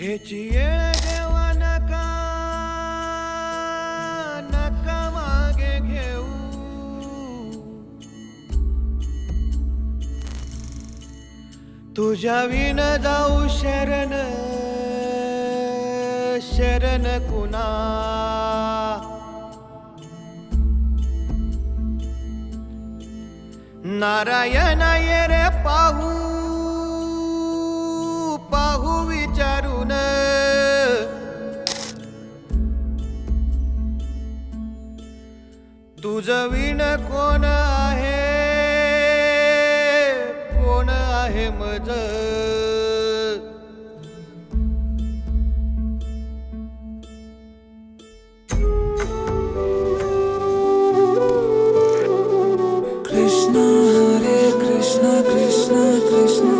हेची येळ जेव्हा नका नका मागे घेऊ, तुझ्या विन जाऊ शरण शरण कुणा, नारायण ये रे पाहू पाहू विचारून, तुझं विण कोण आहे कोण आहे मज, कृष्ण हरे कृष्ण कृष्ण कृष्ण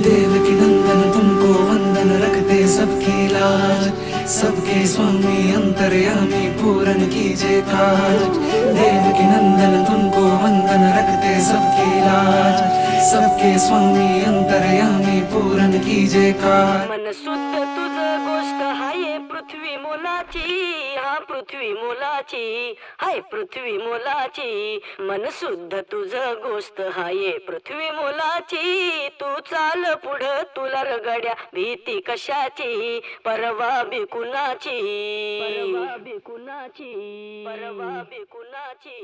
देवकी नंदन तुमको वंदन रखते सबकी लाज, सबके स्वामी अंतर्यामी पूरन कीजे काज। देवकी नंदन तुमको वंदन रखते सबकी लाज, सबके स्वामी अंतर्यामी पूरन कीजे काज। मन शुद्ध तुझ गोष्ट हाय पृथ्वी मोलाची, हा पृथ्वी मोलाची हाय पृथ्वी मोलाची, मन शुद्ध तुझ गोष्ट हाय पृथ्वी मोलाची, तू चाल पुढं तुला रगड्या भीती कशाची, परवा बिकुनाची परवा बिकुनाची परवा बिकुनाची।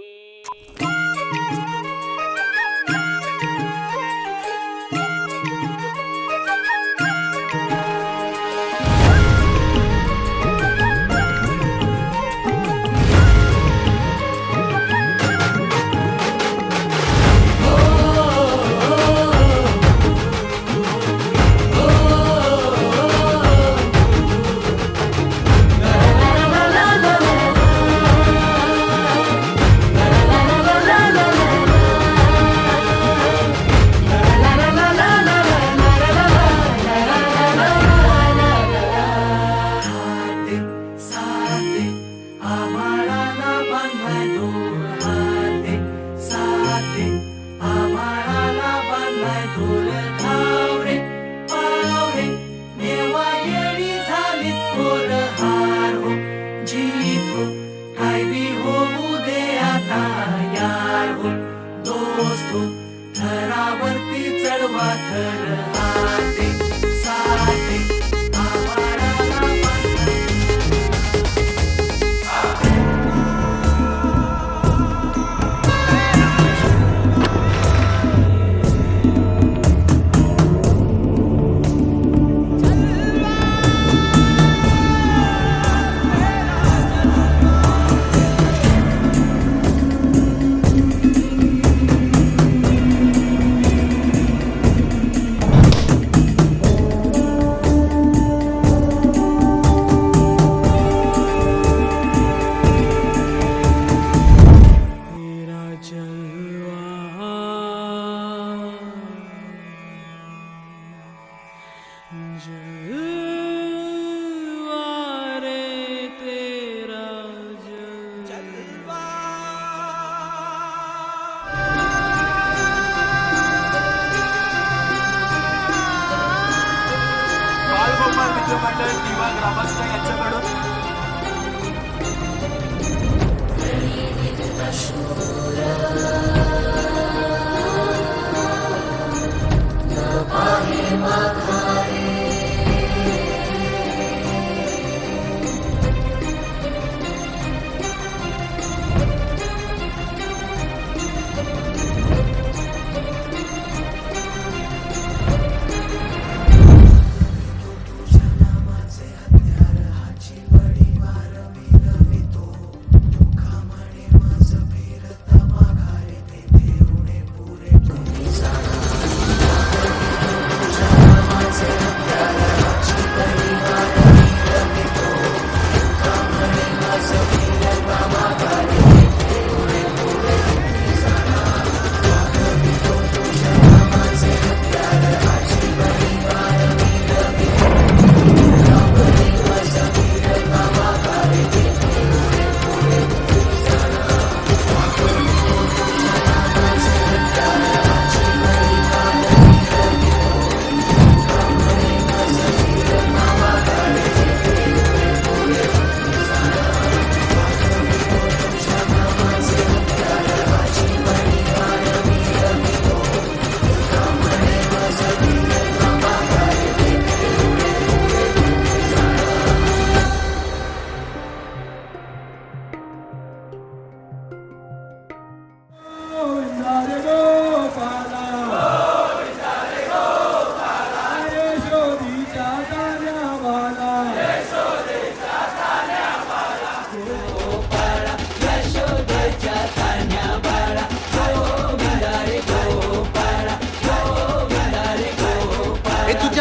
थरावरती चढवा थर हाते साथे आभाळाला मंडळ दिवा ग्रामस्थ यांच्याकडून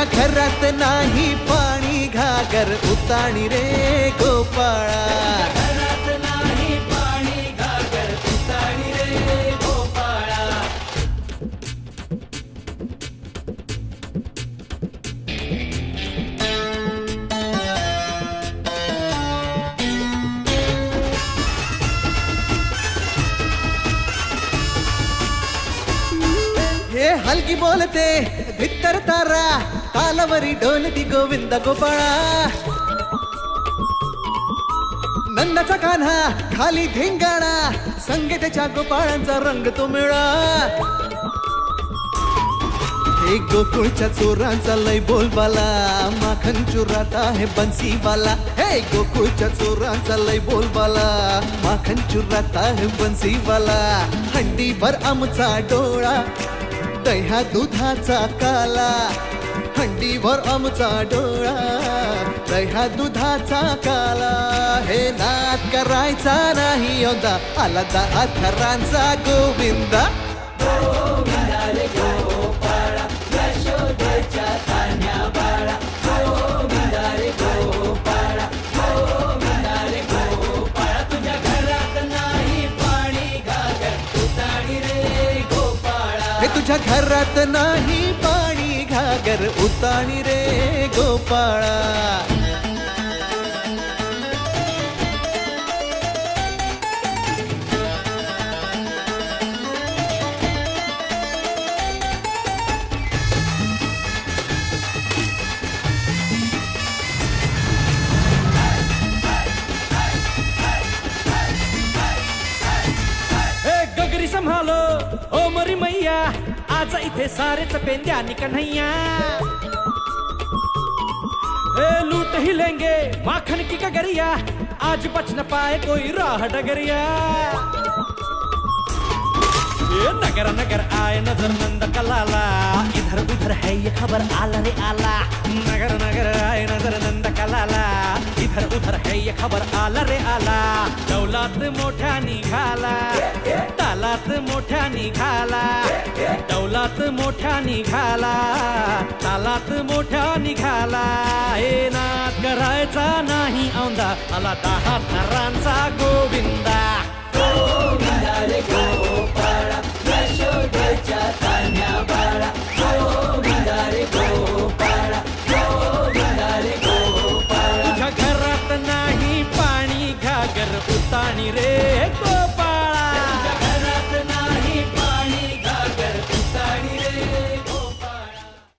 तुझ्या घरात नाही पाणी घागर उताणी रे गोपाळा. घरात नाही पाणी घागर उताणी रे गोपाळा. हे हलकी बोलते भित्तर तारा तालावरी ढोलती गोविंद गोपाळा. नंदाचा कान्हा खाली धिंगाणा संगे त्याच्या गोपाळांचा रंग तो मिळा. हे गोकुळच्या चोरांचा लय बोलबाला माखन चुरात आहे बन्सीवाला. हे गोकुळच्या चोरांचा लय बोलबाला माखन चुरात आहे बन्सीवाला. हंडीभर आमचा डोळा दह्या दुधाचा काला. हंडीभर आमचा डोळा दह्या दुधाचा काला. हे नाद करायचा नाही यंदा आला 10 थरांचा गोविंदा. गोविंदा रे गोपाळा यशोदेच्या तान्ह्या बाळा. गोविंदा रे गोपाळा गोविंदा रे गोपाळा. तुझ्या घरात नाही पाणी घागर उताणी रे गोपाळा. हे तुझ्या घरात नाही पाणी घागर उताणी रे गोपाळा. गगरी संभालो ओ मरी मैया आज इथे सारेच पेंद्यानी कन्हैया. लूट ही लेंगे माखन की गगरिया आज बच न पाए कोई राह डगरिया. नगर नगर आए नजर नंद कलाला इधर उधर है ये खबर आला रे आला. नगर नगर आए नजर नंद कलाला इधर उधर है ये खबर आला रे आला. दौलात मोठ्या निघाला तालात मोठ्या निघाला. दौलात मोठ्या निघाला तालात मोठ्या निघाला. हे नाद करायचा नाही औंदा आला 10 थरांचा गोविंदा. गोविंदा रे गोपाळा यशोदेच्या तान्ह्या बाळा. गोविंदा रे गोपाळा गोविंदा रे गोपाळा. तुझ्या घरात नाही पाणी घागर उताणी रे